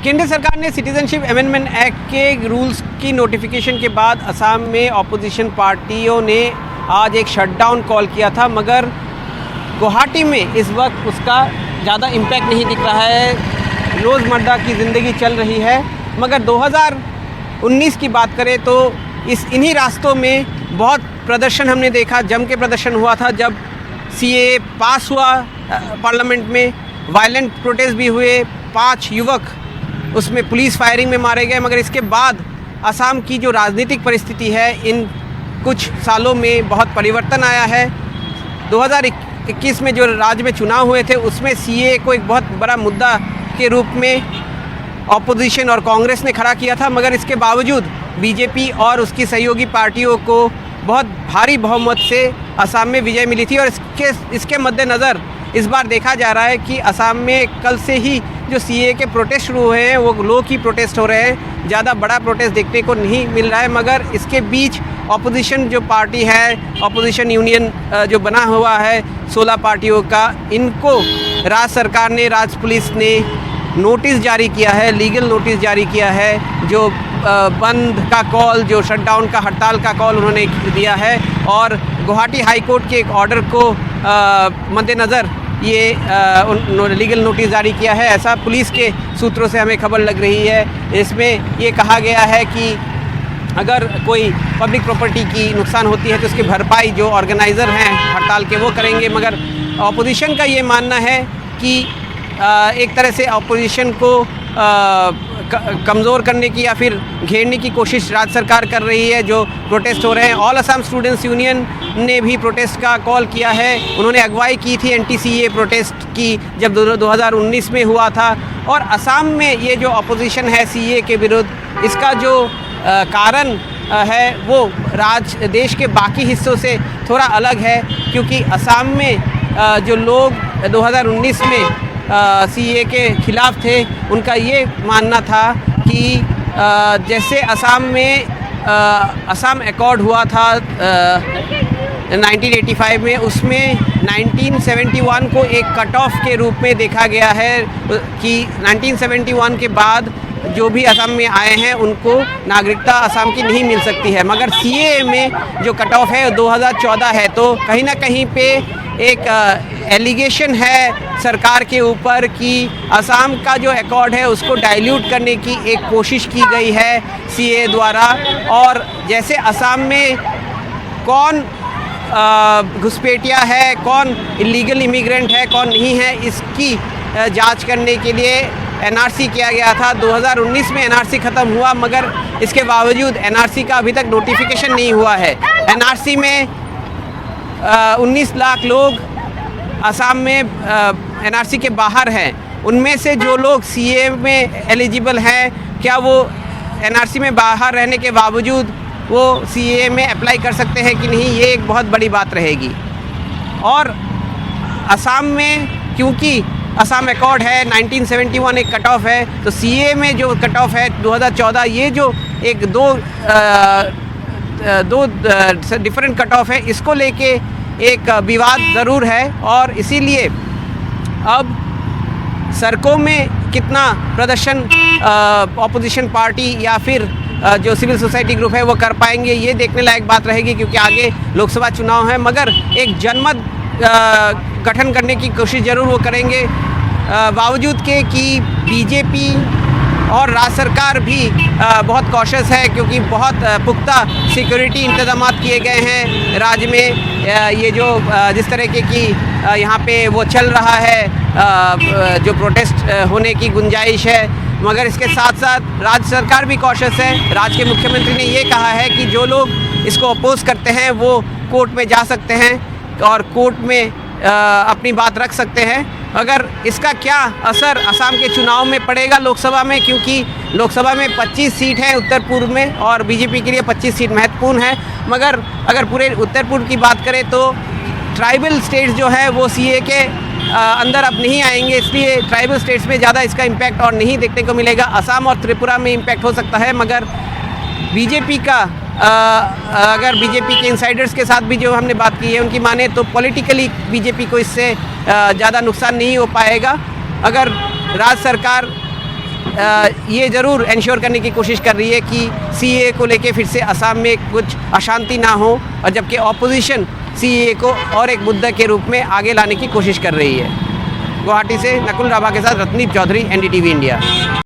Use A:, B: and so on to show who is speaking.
A: केंद्र सरकार ने सिटीजनशिप अमेंडमेंट एक्ट के रूल्स की नोटिफिकेशन के बाद असम में ऑपोजिशन पार्टियों ने आज एक शटडाउन कॉल किया था, मगर गुवाहाटी में इस वक्त उसका ज़्यादा इम्पैक्ट नहीं दिख रहा है। रोज़मर्रा की ज़िंदगी चल रही है, मगर 2019 की बात करें तो इन्हीं रास्तों में बहुत प्रदर्शन हमने देखा, जम के प्रदर्शन हुआ था। जब CAA पास हुआ पार्लियामेंट में, वायलेंट प्रोटेस्ट भी हुए, 5 युवक उसमें पुलिस फायरिंग में मारे गए। मगर इसके बाद असम की जो राजनीतिक परिस्थिति है, इन कुछ सालों में बहुत परिवर्तन आया है। 2021 में जो राज्य में चुनाव हुए थे, उसमें CAA को एक बहुत बड़ा मुद्दा के रूप में ऑपोजिशन और कांग्रेस ने खड़ा किया था, मगर इसके बावजूद बीजेपी और उसकी सहयोगी पार्टियों को बहुत भारी बहुमत से असम में विजय मिली थी। और इसके मद्देनज़र इस बार देखा जा रहा है कि असम में कल से ही जो CAA के प्रोटेस्ट शुरू हुए हैं, वो लो की प्रोटेस्ट हो रहे हैं, ज़्यादा बड़ा प्रोटेस्ट देखने को नहीं मिल रहा है। मगर इसके बीच ऑपोजिशन जो पार्टी है, ऑपोजिशन यूनियन जो बना हुआ है 16 पार्टियों का, इनको राज्य सरकार ने, राज्य पुलिस ने नोटिस जारी किया है, लीगल नोटिस जारी किया है। जो बंद का कॉल, जो शटडाउन का, हड़ताल का कॉल उन्होंने दिया है, और गुवाहाटी हाई कोर्ट के एक ऑर्डर को मद्देनज़र ये लीगल नोटिस जारी किया है, ऐसा पुलिस के सूत्रों से हमें खबर लग रही है। इसमें ये कहा गया है कि अगर कोई पब्लिक प्रॉपर्टी की नुकसान होती है तो उसकी भरपाई जो ऑर्गेनाइज़र हैं हड़ताल के, वो करेंगे। मगर ऑपोजिशन का ये मानना है कि एक तरह से ऑपोजिशन को कमज़ोर करने की या फिर घेरने की कोशिश राज्य सरकार कर रही है। जो प्रोटेस्ट हो रहे हैं, ऑल असम स्टूडेंट्स यूनियन ने भी प्रोटेस्ट का कॉल किया है। उन्होंने अगुवाई की थी NTCA प्रोटेस्ट की, जब 2019 में हुआ था। और असम में ये जो अपोजिशन है CAA के विरुद्ध, इसका जो कारण है वो देश के बाकी हिस्सों से थोड़ा अलग है, क्योंकि असम में जो लोग 2019 में CAA के खिलाफ थे, उनका ये मानना था कि जैसे असम में असम एकॉर्ड हुआ था 1985 में, उसमें 1971 को एक कट ऑफ के रूप में देखा गया है कि 1971 के बाद जो भी असम में आए हैं उनको नागरिकता असम की नहीं मिल सकती है। मगर CAA में जो कट ऑफ है 2014 है, तो कहीं ना कहीं पे एक एलिगेशन है सरकार के ऊपर कि असम का जो एकॉर्ड है उसको डाइल्यूट करने की एक कोशिश की गई है CAA द्वारा। और जैसे असम में कौन घुसपैठिया है, कौन इलीगल इमिग्रेंट है, कौन नहीं है, इसकी जांच करने के लिए NRC किया गया था। 2019 में NRC ख़त्म हुआ, मगर इसके बावजूद NRC का अभी तक नोटिफिकेशन नहीं हुआ है। NRC में 19 लाख लोग असम में NRC के बाहर हैं। उनमें से जो लोग CAA में एलिजिबल हैं, क्या वो NRC में बाहर रहने के बावजूद वो CAA में अप्लाई कर सकते हैं कि नहीं, ये एक बहुत बड़ी बात रहेगी। और असम में क्योंकि असम एकॉर्ड है, 1971 एक कट ऑफ है, तो CAA में जो कट ऑफ है 2014, ये जो एक दो डिफरेंट कट ऑफ है, इसको लेके एक विवाद ज़रूर है। और इसीलिए अब सड़कों में कितना प्रदर्शन ऑपोजिशन पार्टी या फिर जो सिविल सोसाइटी ग्रुप है वो कर पाएंगे, ये देखने लायक बात रहेगी, क्योंकि आगे लोकसभा चुनाव है। मगर एक जनमत गठन करने की कोशिश ज़रूर वो करेंगे, बावजूद के कि बीजेपी और राज्य सरकार भी बहुत कॉशियस है, क्योंकि बहुत पुख्ता सिक्योरिटी इंतजाम किए गए हैं राज्य में। ये जो जिस तरीके की यहाँ पे वो चल रहा है, जो प्रोटेस्ट होने की गुंजाइश है, मगर इसके साथ साथ राज्य सरकार भी कॉशियस है। राज्य के मुख्यमंत्री ने ये कहा है कि जो लोग इसको अपोज करते हैं वो कोर्ट में जा सकते हैं और कोर्ट में अपनी बात रख सकते हैं। अगर इसका क्या असर असम के चुनाव में पड़ेगा लोकसभा में, क्योंकि लोकसभा में 25 सीट हैं उत्तर पूर्व में और बीजेपी के लिए 25 सीट महत्वपूर्ण है। मगर अगर पूरे उत्तर पूर्व की बात करें तो ट्राइबल स्टेट्स जो है वो CAA के अंदर अब नहीं आएंगे, इसलिए ट्राइबल स्टेट्स में ज़्यादा इसका इम्पैक्ट और नहीं देखने को मिलेगा। असम और त्रिपुरा में इम्पैक्ट हो सकता है, मगर बीजेपी का अगर बीजेपी के इंसाइडर्स के साथ भी जो हमने बात की है उनकी माने तो पॉलिटिकली बीजेपी को इससे ज़्यादा नुकसान नहीं हो पाएगा। अगर राज्य सरकार ये ज़रूर इंश्योर करने की कोशिश कर रही है कि सीएए को लेके फिर से असम में कुछ अशांति ना हो, और जबकि ऑपोजिशन सीएए को और एक मुद्दा के रूप में आगे लाने की कोशिश कर रही है। गुवाहाटी से नकुल राभा के साथ रत्नीप चौधरी, एनडीटीवी इंडिया।